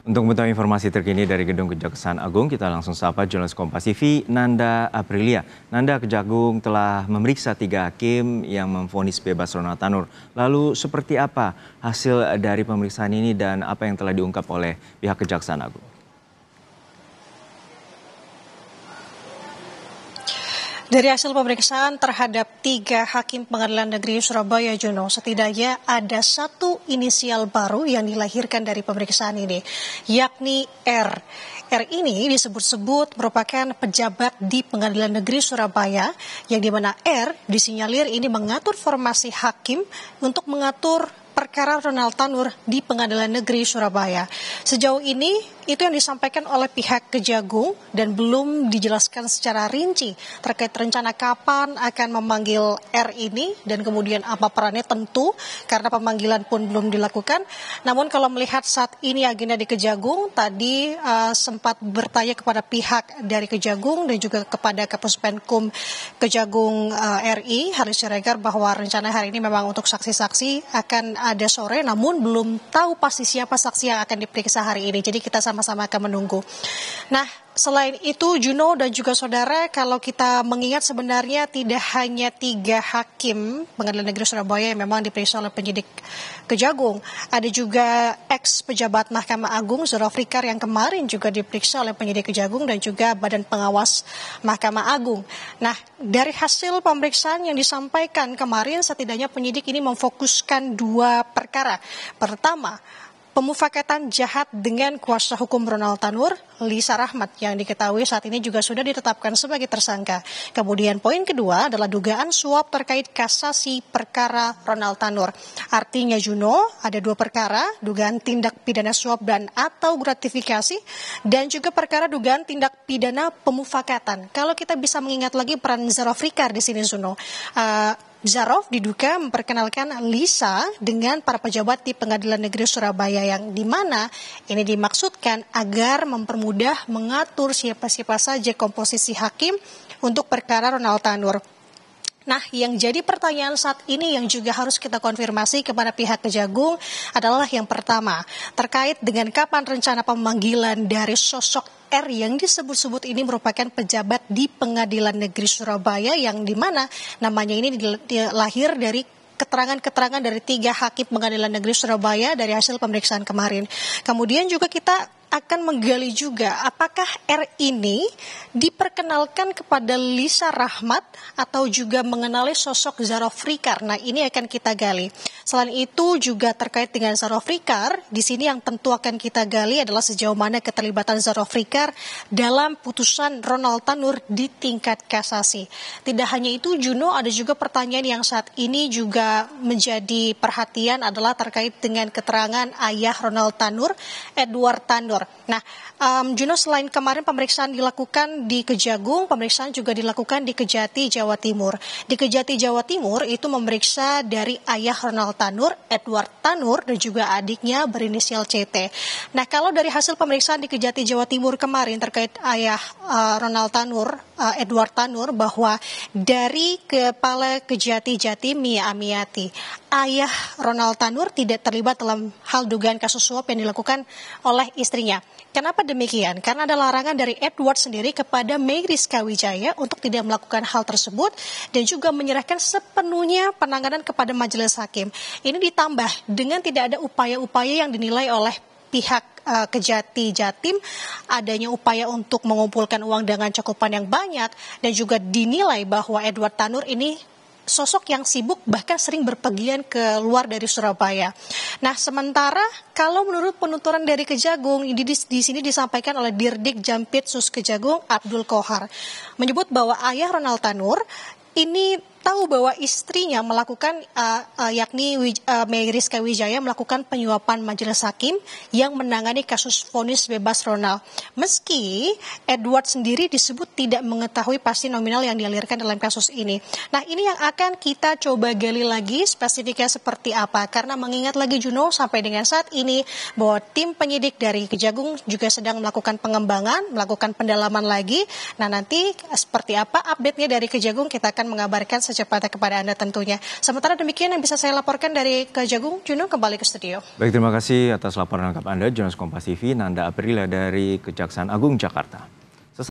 Untuk mengetahui informasi terkini dari Gedung Kejaksaan Agung, kita langsung sapa jurnalis Kompas TV, Nanda Aprilia. Nanda, Kejagung telah memeriksa 3 hakim yang memvonis bebas Ronald Tanur. Lalu seperti apa hasil dari pemeriksaan ini dan apa yang telah diungkap oleh pihak Kejaksaan Agung? Dari hasil pemeriksaan terhadap 3 hakim Pengadilan Negeri Surabaya, Juno, setidaknya ada 1 inisial baru yang dilahirkan dari pemeriksaan ini, yakni R. R ini disebut-sebut merupakan pejabat di Pengadilan Negeri Surabaya, yang dimana R disinyalir ini mengatur formasi hakim untuk mengatur perkara Ronald Tanur di Pengadilan Negeri Surabaya. Sejauh ini itu yang disampaikan oleh pihak Kejagung dan belum dijelaskan secara rinci terkait rencana kapan akan memanggil R ini dan kemudian apa perannya, tentu karena pemanggilan pun belum dilakukan. Namun kalau melihat saat ini agenda di Kejagung, tadi sempat bertanya kepada pihak dari Kejagung dan juga kepada Kapus Penkum Kejagung RI, Haris Siregar, bahwa rencana hari ini memang untuk saksi-saksi akan ada sore, namun belum tahu pasti siapa saksi yang akan diperiksa hari ini. Jadi kita sama-sama akan menunggu. Nah, selain itu, Juno dan juga saudara, kalau kita mengingat sebenarnya tidak hanya 3 hakim Pengadilan Negeri Surabaya yang memang diperiksa oleh penyidik Kejagung. Ada juga ex-pejabat Mahkamah Agung Zulfikar yang kemarin juga diperiksa oleh penyidik Kejagung dan juga Badan Pengawas Mahkamah Agung. Nah, dari hasil pemeriksaan yang disampaikan kemarin, setidaknya penyidik ini memfokuskan 2 perkara. Pertama, pemufakatan jahat dengan kuasa hukum Ronald Tanur, Lisa Rahmat, yang diketahui saat ini juga sudah ditetapkan sebagai tersangka. Kemudian poin kedua adalah dugaan suap terkait kasasi perkara Ronald Tanur. Artinya, Juno, ada 2 perkara, dugaan tindak pidana suap dan atau gratifikasi, dan juga perkara dugaan tindak pidana pemufakatan. Kalau kita bisa mengingat lagi peran Zulfikar di sini, Juno, Zarov diduga memperkenalkan Lisa dengan para pejabat di Pengadilan Negeri Surabaya, yang dimana ini dimaksudkan agar mempermudah mengatur siapa-siapa saja komposisi hakim untuk perkara Ronald Tanur. Nah, yang jadi pertanyaan saat ini yang juga harus kita konfirmasi kepada pihak Kejagung adalah yang pertama, terkait dengan kapan rencana pemanggilan dari sosok R yang disebut-sebut ini merupakan pejabat di Pengadilan Negeri Surabaya, yang dimana namanya ini lahir dari keterangan-keterangan dari 3 hakim Pengadilan Negeri Surabaya dari hasil pemeriksaan kemarin. Kemudian juga kita akan menggali juga apakah R ini diperkenalkan kepada Lisa Rahmat atau juga mengenali sosok Zulfikar. Nah, ini akan kita gali. Selain itu juga terkait dengan Zulfikar, di sini yang tentu akan kita gali adalah sejauh mana keterlibatan Zulfikar dalam putusan Ronald Tanur di tingkat kasasi. Tidak hanya itu, Juno, ada juga pertanyaan yang saat ini juga menjadi perhatian adalah terkait dengan keterangan ayah Ronald Tanur, Edward Tanur. Nah, Juno, selain kemarin pemeriksaan dilakukan di Kejagung, pemeriksaan juga dilakukan di Kejati, Jawa Timur. Di Kejati, Jawa Timur itu memeriksa dari ayah Ronald Tanur, Edward Tanur, dan juga adiknya berinisial CT. Nah, kalau dari hasil pemeriksaan di Kejati, Jawa Timur kemarin terkait ayah Ronald Tanur, Edward Tanur, bahwa dari Kepala Kejati Jatim Mia Amiati, ayah Ronald Tanur tidak terlibat dalam hal dugaan kasus suap yang dilakukan oleh istrinya. Kenapa demikian? Karena ada larangan dari Edward sendiri kepada Mei Rizka Wijaya untuk tidak melakukan hal tersebut dan juga menyerahkan sepenuhnya penanganan kepada majelis hakim. Ini ditambah dengan tidak ada upaya-upaya yang dinilai oleh pihak Kejati Jatim, adanya upaya untuk mengumpulkan uang dengan cakupan yang banyak, dan juga dinilai bahwa Edward Tanur ini sosok yang sibuk, bahkan sering berpergian ke luar dari Surabaya. Nah, sementara kalau menurut penuturan dari Kejagung, di sini disampaikan oleh Dirdik Jampitsus Kejagung Abdul Kohar, menyebut bahwa ayah Ronald Tanur ini tahu bahwa istrinya melakukan yakni Mei Rizka Wijaya melakukan penyuapan majelis hakim yang menangani kasus vonis bebas Ronald. Meski Edward sendiri disebut tidak mengetahui pasti nominal yang dialirkan dalam kasus ini. Nah, ini yang akan kita coba gali lagi spesifiknya seperti apa, karena mengingat lagi, Juno, sampai dengan saat ini bahwa tim penyidik dari Kejagung juga sedang melakukan pengembangan, melakukan pendalaman lagi. Nah, nanti seperti apa update-nya dari Kejagung kita akan mengabarkan secepatnya kepada Anda tentunya. Sementara demikian yang bisa saya laporkan dari Kejagung. Juno, kembali ke studio. Baik, terima kasih atas laporan lengkap Anda, jurnalis Kompas TV Nanda Aprilia dari Kejaksaan Agung Jakarta.